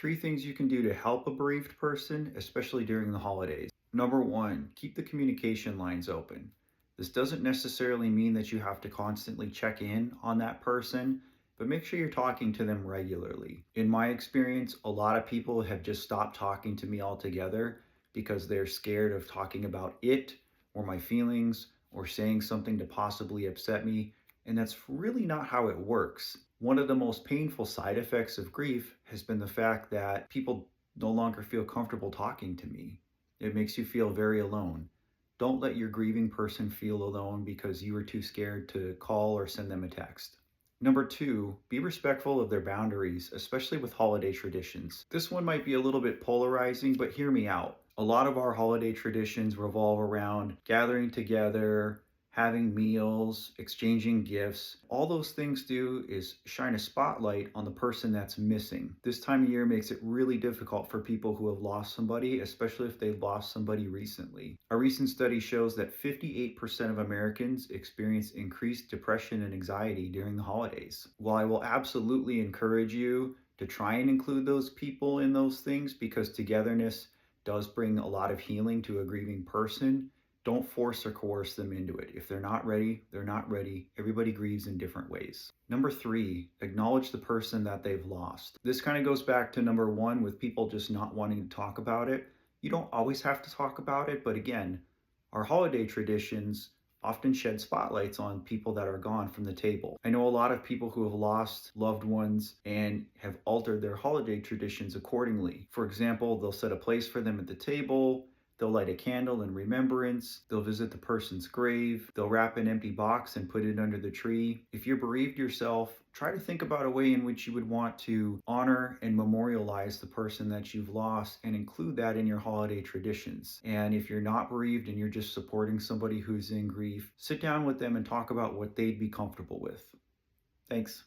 Three things you can do to help a bereaved person, especially during the holidays. Number one, keep the communication lines open. This doesn't necessarily mean that you have to constantly check in on that person, but make sure you're talking to them regularly. In my experience, a lot of people have just stopped talking to me altogether because they're scared of talking about it or my feelings or saying something to possibly upset me, and that's really not how it works. One of the most painful side effects of grief has been the fact that people no longer feel comfortable talking to me. It makes you feel very alone. Don't let your grieving person feel alone because you were too scared to call or send them a text. Number two, be respectful of their boundaries, especially with holiday traditions. This one might be a little bit polarizing, but hear me out. A lot of our holiday traditions revolve around gathering together, having meals, exchanging gifts. All those things do is shine a spotlight on the person that's missing. This time of year makes it really difficult for people who have lost somebody, especially if they've lost somebody recently. A recent study shows that 58% of Americans experience increased depression and anxiety during the holidays. While I will absolutely encourage you to try and include those people in those things because togetherness does bring a lot of healing to a grieving person, don't force or coerce them into it. If they're not ready, they're not ready. Everybody grieves in different ways. Number three, acknowledge the person that they've lost. This kind of goes back to number one with people just not wanting to talk about it. You don't always have to talk about it, but again, our holiday traditions often shed spotlights on people that are gone from the table. I know a lot of people who have lost loved ones and have altered their holiday traditions accordingly. For example, they'll set a place for them at the table. They'll light a candle in remembrance. They'll visit the person's grave. They'll wrap an empty box and put it under the tree. If you're bereaved yourself, try to think about a way in which you would want to honor and memorialize the person that you've lost and include that in your holiday traditions. And if you're not bereaved and you're just supporting somebody who's in grief, sit down with them and talk about what they'd be comfortable with. Thanks.